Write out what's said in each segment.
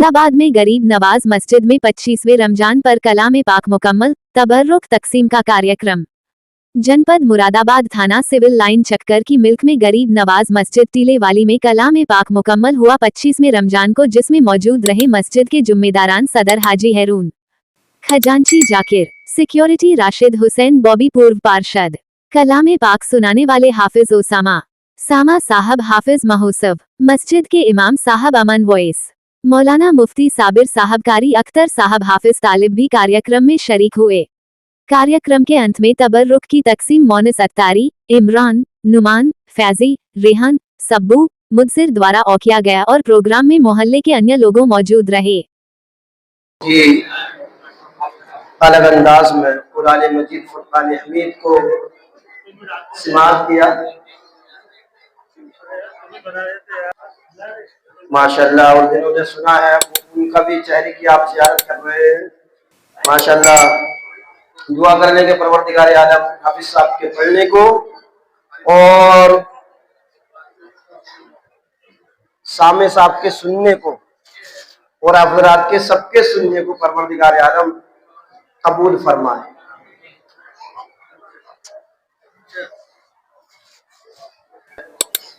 मुरादाबाद में गरीब नवाज मस्जिद में 25वें रमजान पर कलाम पाक मुकम्मल तबर्रुक तकसीम का कार्यक्रम। जनपद मुरादाबाद थाना सिविल लाइन चक्कर की मिल्क में गरीब नवाज मस्जिद टीले वाली में कलाम पाक मुकम्मल हुआ 25वें रमजान को, जिसमें मौजूद रहे मस्जिद के जुम्मेदारान सदर हाजी हैरून, खजांची जाकिर, सिक्योरिटी राशिद हुसैन, बॉबी पूर्व पार्षद, कलाम पाक सुनाने वाले हाफिज ओसामा सामा साहब, हाफिज महोत्सव, मस्जिद के इमाम साहब अमन वॉइस, मौलाना मुफ्ती साबिर साहब, कारी अख्तर साहब, हाफिज तालिब भी कार्यक्रम में शरीक हुए। कार्यक्रम के अंत में तबर्रुक की तकसीम मोनिस अत्तारी, इमरान, नुमान, फैजी, रेहान, सब्बू, मुदसिर द्वारा किया गया और प्रोग्राम में मोहल्ले के अन्य लोगों मौजूद रहे। अलग अंदाज में कुरान मजीद फुरकान हमीद को समाअत किया। माशाअल्लाह, और जिन्होंने सुना है उनका भी चेहरे की आप ज़ियारत कर रहे हैं। माशाअल्लाह, दुआ करने के परवरदिगार आलम हाफिज साहब के पढ़ने को और सामे साहब के सुनने को और हज़रात के सबके सुनने को परवरदिगार आलम कबूल फरमाए।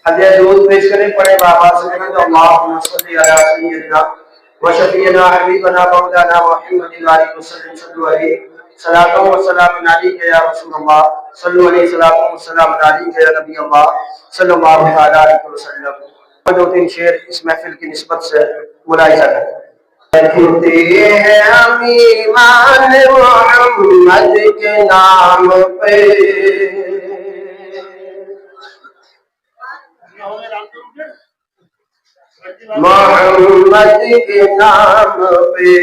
दूध पेश करें, पड़े बाबा से अल्लाहुम्मा सल्ली अला सय्यिदिना व शफीना हबीबना मौलाना मुहम्मदिन अलैहि वसल्लम सलातो व सलाम अलैका या रसूलल्लाह सल्लल्लाहु अलैहि सलातो व सलाम अलैका या नबी अल्लाह सल्लल्लाहु अलैहि वसल्लम। दो तीन शेर इस महफिल की निस्बत से मुलाहिजा करें। हैं हम ईमान मोहम्मद के नाम पे, मोहम्मद के नाम पे,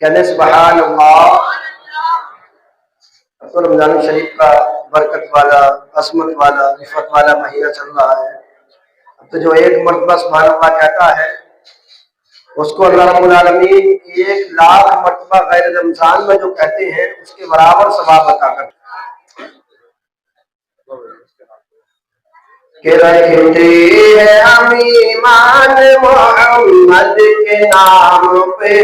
कहने सुभान अल्लाह। तो रमजान शरीफ का बरकत वाला, असमत वाला, रिफत वाला महीना चल रहा है। तो जो एक मरतबा सुभान अल्लाह कहता है उसको अल्लाह रब्बुल आलमीन 1,00,000 मरतबा गैर रमजान में जो कहते हैं उसके बराबर सवाब अता करते के रखते हैं हम ईमान मोहम्मद के नाम पे,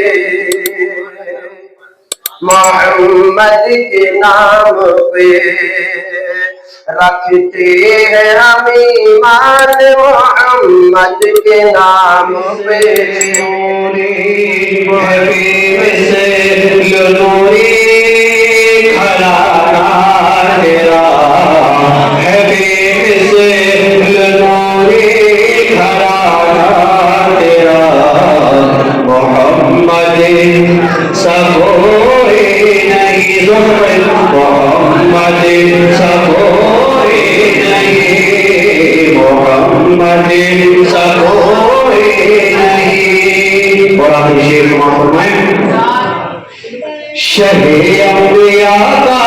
मोहम्मद के नाम पे रखते हैं हम ईमान मोहम्मद के नाम पे। शहे अंबिया का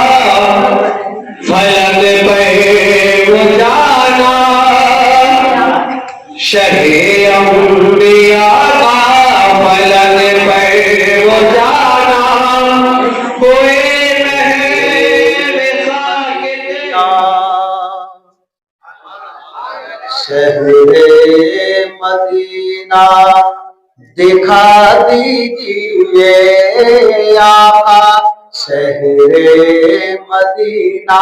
फलक पे वो जाना, शहे अंबिया का फलक पे वो जाना, कोई शहरे मदीना दिखा दीजिए आका, शहरे मदीना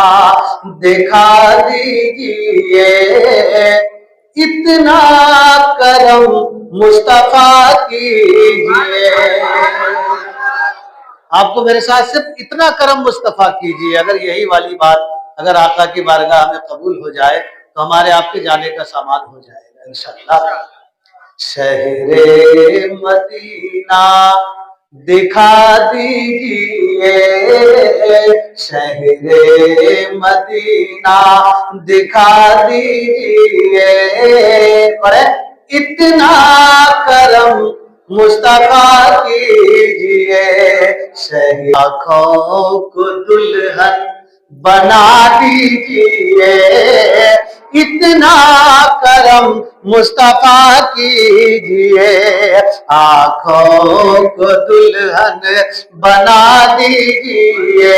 दिखा दीजिए, इतना करम मुस्तफा कीजिए। आपको मेरे साथ सिर्फ इतना करम मुस्तफा कीजिए। अगर यही वाली बात अगर आका की बारगाह में कबूल हो जाए तो हमारे आपके जाने का सामान हो जाएगा इंशाअल्लाह। शहरे मदीना दिखा दीजिए, शहरे मदीना दिखा दीजिए, और इतना करम मुस्तफा कीजिए, शहर आँखों को दुल्हन बना दीजिए, इतना करम मुस्तफा कीजिए, आँखों को दुल्हन बना दीजिए,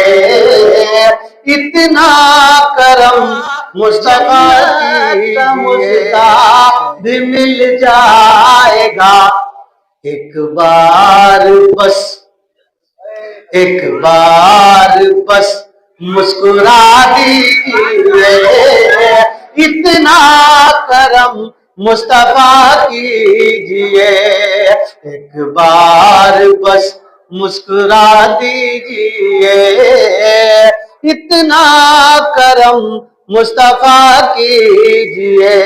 इतना करम मुस्तफा कीजिए भी मिल जाएगा। एक बार बस मुस्कुरा दीजिए, इतना करम मुस्तफा कीजिए। एक बार बस मुस्कुरा दीजिए, इतना करम मुस्तफा कीजिए।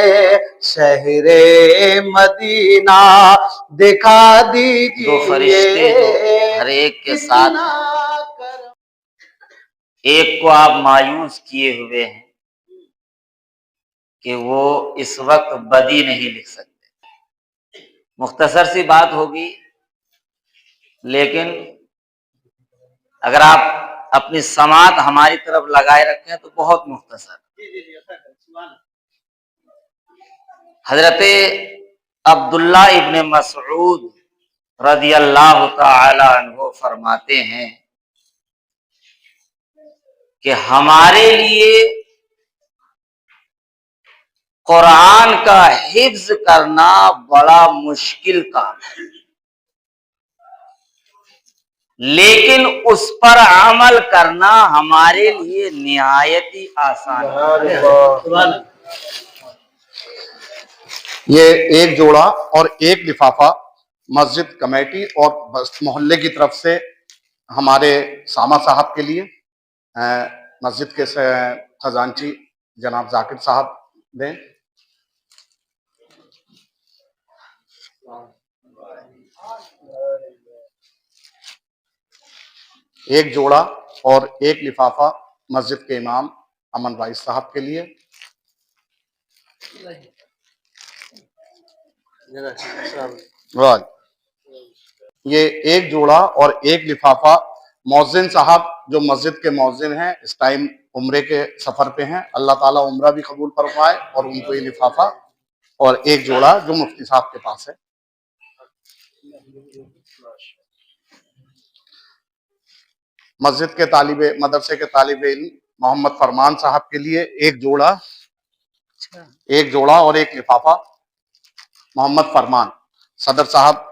शहरे मदीना दिखा दीजिए। दो फरिश्ते जो हर एक के साथ एक को आप मायूस किए हुए हैं कि वो इस वक्त बदी नहीं लिख सकते। मुख्तसर सी बात होगी, लेकिन अगर आप अपनी समात हमारी तरफ लगाए रखें तो बहुत मुख्तसर। हजरत अब्दुल्ला इब्ने मसऊद रदियल्लाहु ताला अन्हु फरमाते हैं कि हमारे लिए कुरान का हिफ्ज करना बड़ा मुश्किल काम है, लेकिन उस पर अमल करना हमारे लिए निहायत ही आसान है। ये एक जोड़ा और एक लिफाफा मस्जिद कमेटी और मोहल्ले की तरफ से हमारे सामा साहब के लिए मस्जिद के खजांची जनाब जाकिर साहब दें। एक जोड़ा और एक लिफाफा मस्जिद के इमाम अमन भाई साहब के लिए। ये एक जोड़ा और एक लिफाफा मौज़िन साहब जो मस्जिद के मौज़िन हैं, इस टाइम उम्रे के सफर पे हैं, अल्लाह ताला उम्रा भी कबूल फरमाए, और उनको ये लिफाफा और एक जोड़ा जो मुफ्ती साहब के पास है। मस्जिद के मदरसे के तालिबे इल्म मोहम्मद फरमान साहब के लिए एक जोड़ा और एक लिफाफा। मोहम्मद फरमान सदर साहब।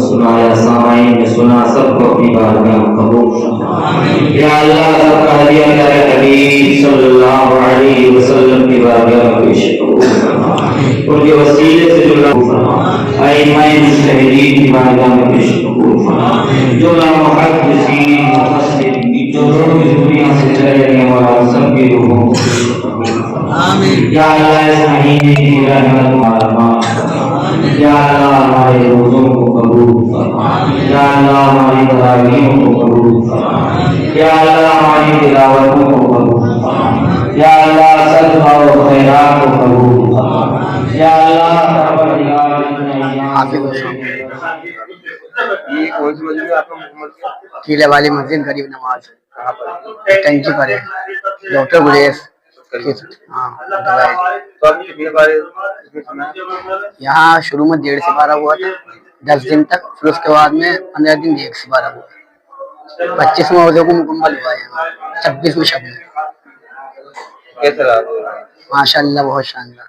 सुनाया, सामाईन ने सुना, सबको अपनी बात में कबूल फरमाए। या अल्लाह सबका हदिया प्यारे हबीब सल्लल्लाहु अलैहि वसल्लम की बारगाह में पेश कबूल फरमाए। उनके वसीले से जो कबूल फरमाए, आइमाए मुजतहिदीन की बारगाह में पेश कबूल फरमाए। जो मुहद्दिसीन मुफस्सिरीन जो लोग इस दुनिया से चले गए और सबकी रूहों को कबूल फरमाए। आमीन। या अल्लाह इस महीने की रहमत मालूम, या अल्लाह हमारे रोज़ों को कबूल फरमा, या अल्लाह हमारी तरावीहों को कबूल फरमा, या अल्लाह हमारी तिलावतों को कबूल फरमा, या अल्लाह सदका और खैरात को कबूल या अल्लाह ये कौन सी मस्जिद है आपका मुकम्मल किया? किले वाली मस्जिद गरीब नवाज। कहाँ पर? टंकी पर है, डॉक्टर गुलेस। हाँ, तो आपने कितने बार इसमें सुना है? यहाँ शुरू में 1.5 से 12 हुआ था, 10 दिन तक, फिर उसके बाद में 15 दिन 1 से 12 हुआ। 25 मौजों को मुकम्मल हुआ है, 26 में शब में। कैसा रहा? माशाअल्लाह बहुत शानदार।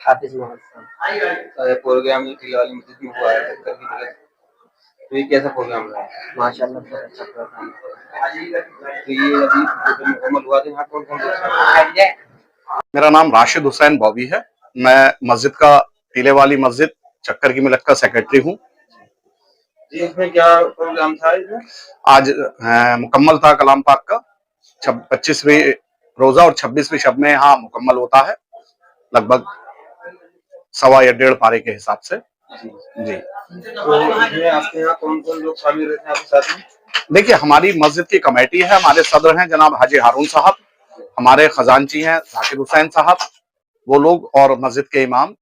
हाफिज मोहम्मद प्रोग्राम किले वाली मस्जिद में हुआ है, तो ये कैसा प्रोग्राम रहा? माशाअल्लाह बहुत अच्छा प्रोग्राम। तो ये अभी मुकम्मल हुआ था, यहाँ कौन? मेरा नाम राशिद हुसैन बॉबी है। मैं मस्जिद का टीले वाली मस्जिद चक्कर की मिलक का सेक्रेटरी हूँ। इसमें क्या प्रोग्राम था? इसमें आज मुकम्मल था कलाम पाक का 25वीं रोजा और 26वीं शब में यहाँ मुकम्मल होता है, लगभग 1.25 या 1.5 पारे के हिसाब से। जी, तो इसमें आपके यहाँ कौन कौन लोग शामिल रहते हैं आपके साथ में? देखिए, हमारी मस्जिद की कमेटी है, हमारे सदर हैं जनाब हाजी हारून साहब, हमारे खजानची हैं जाकिर हुसैन साहब, वो लोग और मस्जिद के इमाम,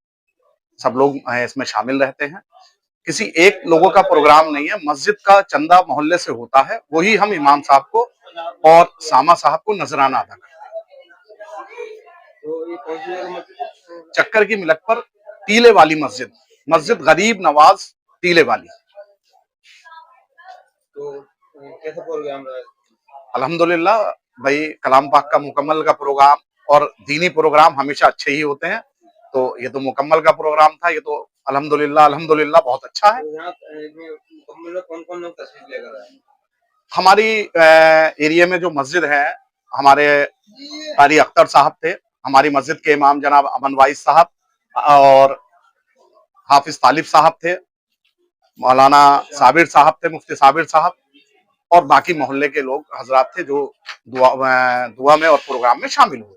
सब लोग इसमें शामिल रहते हैं। किसी एक लोगों का प्रोग्राम नहीं है, मस्जिद का चंदा मोहल्ले से होता है, वही हम इमाम साहब को और सामा साहब को नजराना अदा करते हैं। तो ये कौन सी मस्जिद? चक्कर की मिलक पर टीले वाली मस्जिद, मस्जिद गरीब नवाज टीले वाली। तो कैसा प्रोग्राम रहा? अल्हम्दुलिल्लाह भाई, कलाम पाक का मुकम्मल का प्रोग्राम और दीनी प्रोग्राम हमेशा अच्छे ही होते हैं, तो ये तो मुकम्मल का प्रोग्राम था, ये तो अल्हम्दुलिल्लाह बहुत अच्छा है। तो यहाँ मुकम्मल में कौन कौन लोग तशरीफ लेकर आए? हमारी एरिया में जो मस्जिद है, हमारे कारी अख्तर साहब थे, हमारी मस्जिद के इमाम जनाब अमन वाइस साहब और हाफिज तालिब साहब थे, मौलाना साबिर साहब थे, मुफ्ती साबिर साहब, और बाकी मोहल्ले के लोग हजरात थे जो दुआ में और प्रोग्राम में शामिल हुए।